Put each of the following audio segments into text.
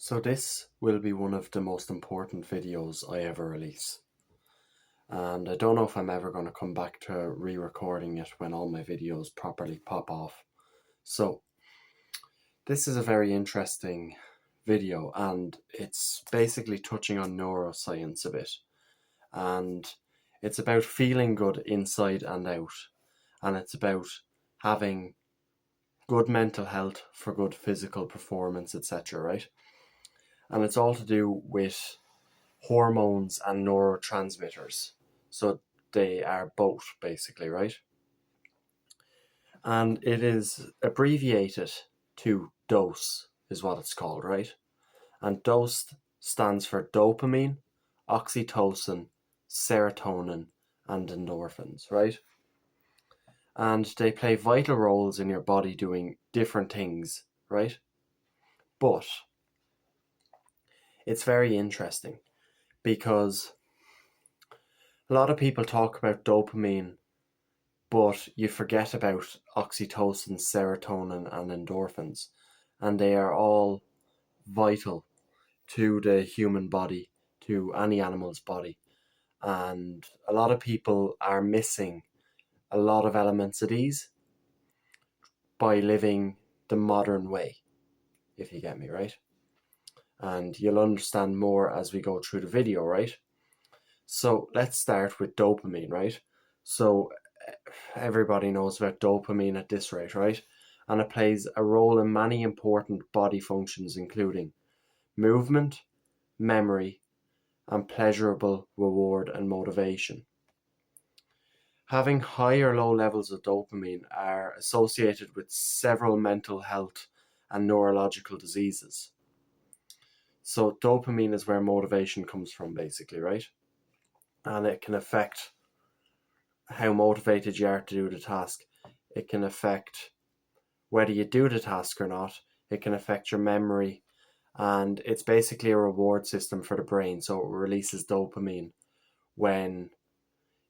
So this will be one of the most important videos I ever release. And I don't know if I'm ever going to come back to re-recording it when all my videos properly pop off. So this is a very interesting video, and it's basically touching on neuroscience a bit. And it's about feeling good inside and out. And it's about having good mental health for good physical performance, etc., right? And it's all to do with hormones and neurotransmitters. So they are both, basically, right? And it is abbreviated to DOSE, is what it's called, right? And DOSE stands for dopamine, oxytocin, serotonin, and endorphins, right? And they play vital roles in your body doing different things, right? But it's very interesting because a lot of people talk about dopamine, but you forget about oxytocin, serotonin, and endorphins, and they are all vital to the human body, to any animal's body. And a lot of people are missing a lot of elements of these by living the modern way, if you get me, right? And you'll understand more as we go through the video, right? So let's start with dopamine, right? So everybody knows about dopamine at this rate, right? And it plays a role in many important body functions, including movement, memory, and pleasurable reward and motivation. Having high or low levels of dopamine are associated with several mental health and neurological diseases. So dopamine is where motivation comes from, basically, right? And it can affect how motivated you are to do the task. It can affect whether you do the task or not. It can affect your memory, and it's basically a reward system for the brain. So it releases dopamine when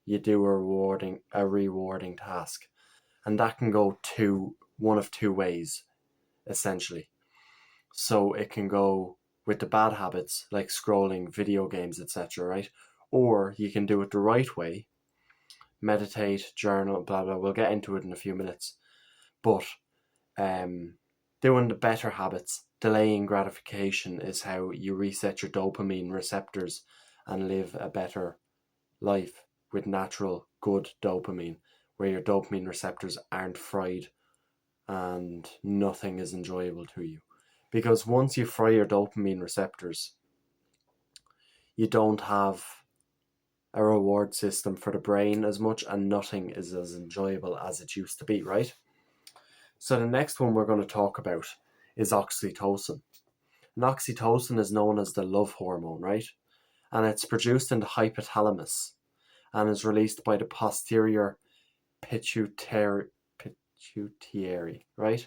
you do a rewarding task, and that can go to one of two ways, essentially. So it can go with the bad habits like scrolling, video games, etc., right? Or you can do it the right way, meditate, journal, blah blah. We'll get into it in a few minutes, but doing the better habits, delaying gratification, is how you reset your dopamine receptors and live a better life with natural, good dopamine, where your dopamine receptors aren't fried and nothing is enjoyable to you. Because once you fry your dopamine receptors, you don't have a reward system for the brain as much, and nothing is as enjoyable as it used to be, right? So the next one we're going to talk about is oxytocin. And oxytocin is known as the love hormone, right? And it's produced in the hypothalamus and is released by the posterior pituitary, right?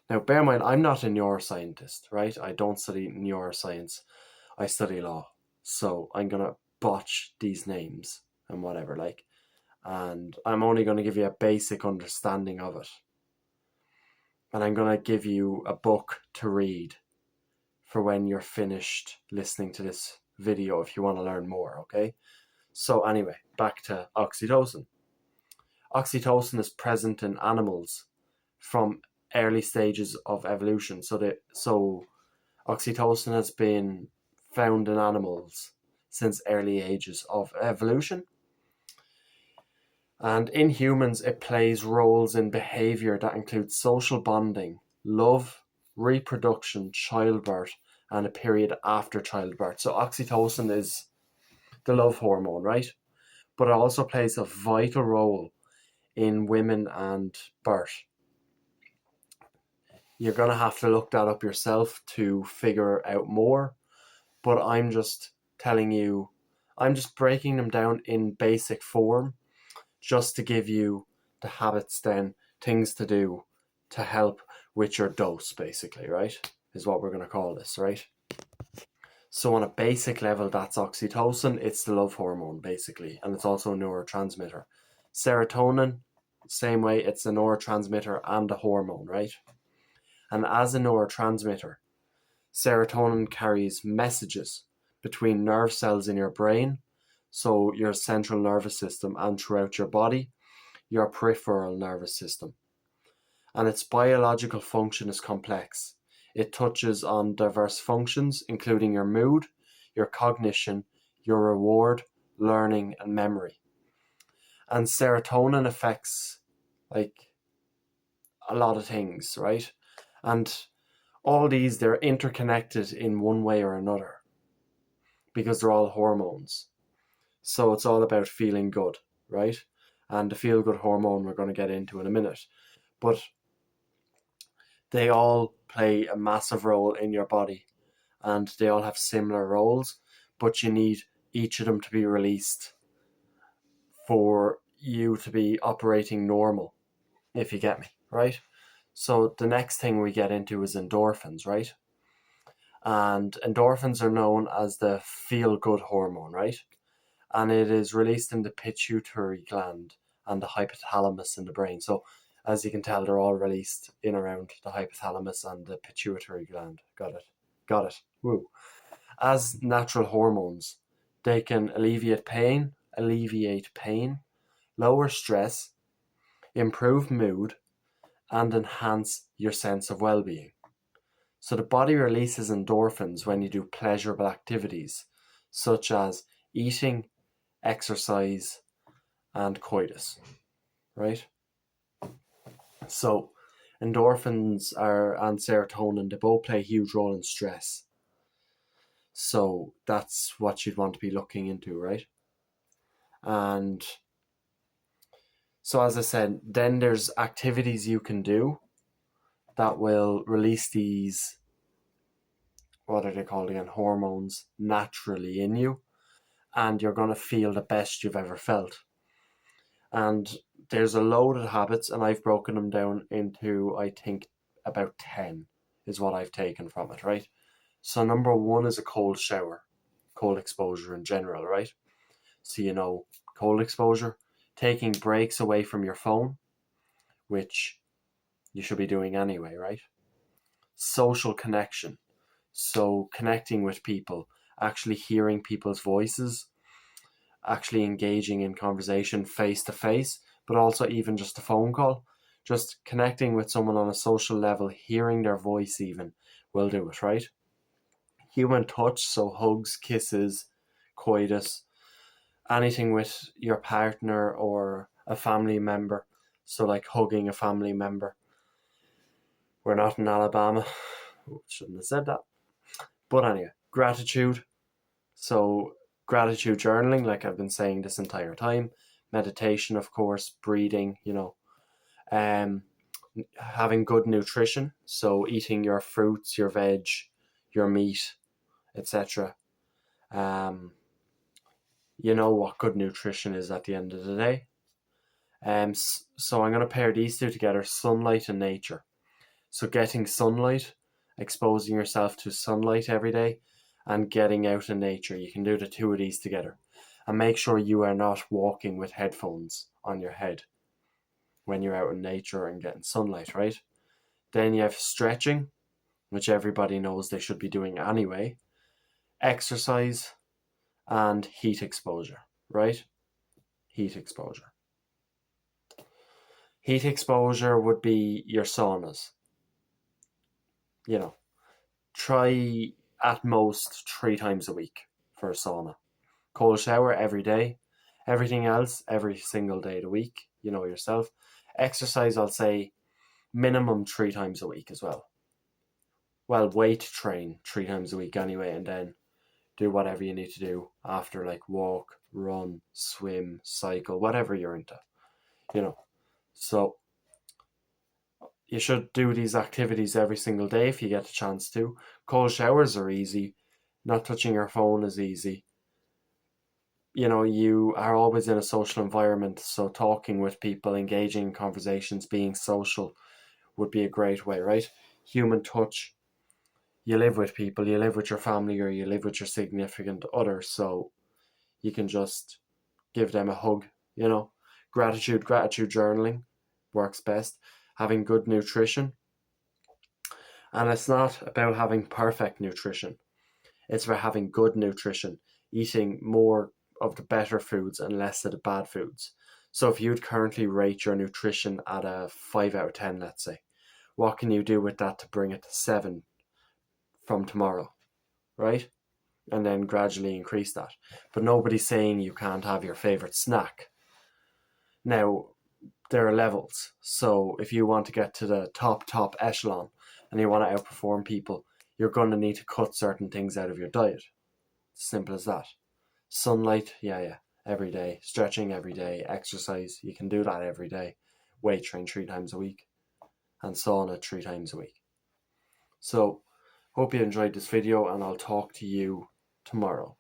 Now, bear in mind, I'm not a neuroscientist, right? I don't study neuroscience. I study law. So I'm going to botch these names and whatever, like. And I'm only going to give you a basic understanding of it. And I'm going to give you a book to read for when you're finished listening to this video if you want to learn more, okay? So anyway, back to oxytocin. Oxytocin is present in animals from early stages of evolution. So oxytocin has been found in animals since early ages of evolution. And in humans, it plays roles in behavior that include social bonding, love, reproduction, childbirth, and a period after childbirth. So oxytocin is the love hormone, right? But it also plays a vital role in women and birth. You're going to have to look that up yourself to figure out more, but I'm just telling you, I'm just breaking them down in basic form just to give you the habits, then things to do to help with your dose, basically, right? Is what we're going to call this, right? So on a basic level, that's oxytocin. It's the love hormone, basically, and it's also a neurotransmitter. Serotonin, same way, it's a neurotransmitter and a hormone, right? And as a neurotransmitter, Serotonin carries messages between nerve cells in your brain, so your central nervous system, and throughout your body, your peripheral nervous system. And its biological function is complex. It touches on diverse functions, including your mood, your cognition, your reward, learning, and memory. And serotonin affects like a lot of things, right? And all these, they're interconnected in one way or another because they're all hormones. So it's all about feeling good, right? And the feel good hormone we're going to get into in a minute. But they all play a massive role in your body and they all have similar roles, but you need each of them to be released for you to be operating normal, if you get me, right? So the next thing we get into is endorphins, right? And endorphins are known as the feel-good hormone, right? And it is released in the pituitary gland and the hypothalamus in the brain. So as you can tell, they're all released in around the hypothalamus and the pituitary gland. Got it. Got it. Woo. As natural hormones, they can alleviate pain, lower stress, improve mood, and enhance your sense of well-being. So the body releases endorphins when you do pleasurable activities such as eating, exercise, and coitus, right? So endorphins and serotonin, they both play a huge role in stress. So that's what you'd want to be looking into, right? And so as I said, then there's activities you can do that will release these, what are they called again, hormones naturally in you, and you're going to feel the best you've ever felt. And there's a load of habits, and I've broken them down into, I think, about 10 is what I've taken from it, right? So number one is a cold shower, cold exposure in general, right? So, cold exposure, taking breaks away from your phone, which you should be doing anyway, right? Social connection, so connecting with people, actually hearing people's voices, actually engaging in conversation face to face, but also even just a phone call, just connecting with someone on a social level, hearing their voice even will do it, right? Human touch, so hugs, kisses, coitus, anything with your partner or a family member, so like hugging a family member. We're not in Alabama, shouldn't have said that. But anyway, gratitude. So gratitude journaling, like I've been saying this entire time. Meditation, of course, breathing, um, having good nutrition. So eating your fruits, your veg, your meat, etc. You know what good nutrition is at the end of the day. So I'm going to pair these two together, sunlight and nature. So getting sunlight, exposing yourself to sunlight every day, and getting out in nature. You can do the two of these together. And make sure you are not walking with headphones on your head when you're out in nature and getting sunlight, right? Then you have stretching, which everybody knows they should be doing anyway. Exercise and heat exposure, right? Heat exposure. Heat exposure would be your saunas. Try at most 3 times a week for a sauna. Cold shower every day. Everything else every single day of the week. You know yourself. Exercise, I'll say minimum 3 times a week as well. Well, weight train 3 times a week anyway, and then do whatever you need to do after, like walk, run, swim, cycle, whatever you're into. So you should do these activities every single day if you get a chance to. Cold showers are easy. Not touching your phone is easy. You are always in a social environment, so talking with people, engaging in conversations, being social would be a great way, right? Human touch. You live with people, you live with your family, or you live with your significant other, so you can just give them a hug. Gratitude journaling works best. Having good nutrition, And it's not about having perfect nutrition. It's about having good nutrition, eating more of the better foods and less of the bad foods. So if you'd currently rate your nutrition at a 5 out of 10, let's say, what can you do with that to bring it to 7 from tomorrow, right? And then gradually increase that. But nobody's saying you can't have your favorite snack. Now, there are levels. So if you want to get to the top echelon and you want to outperform people, you're going to need to cut certain things out of your diet. Simple as that. Sunlight, yeah, every day. Stretching every day. Exercise, you can do that every day. Weight train 3 times a week. And sauna 3 times a week. So, hope you enjoyed this video, and I'll talk to you tomorrow.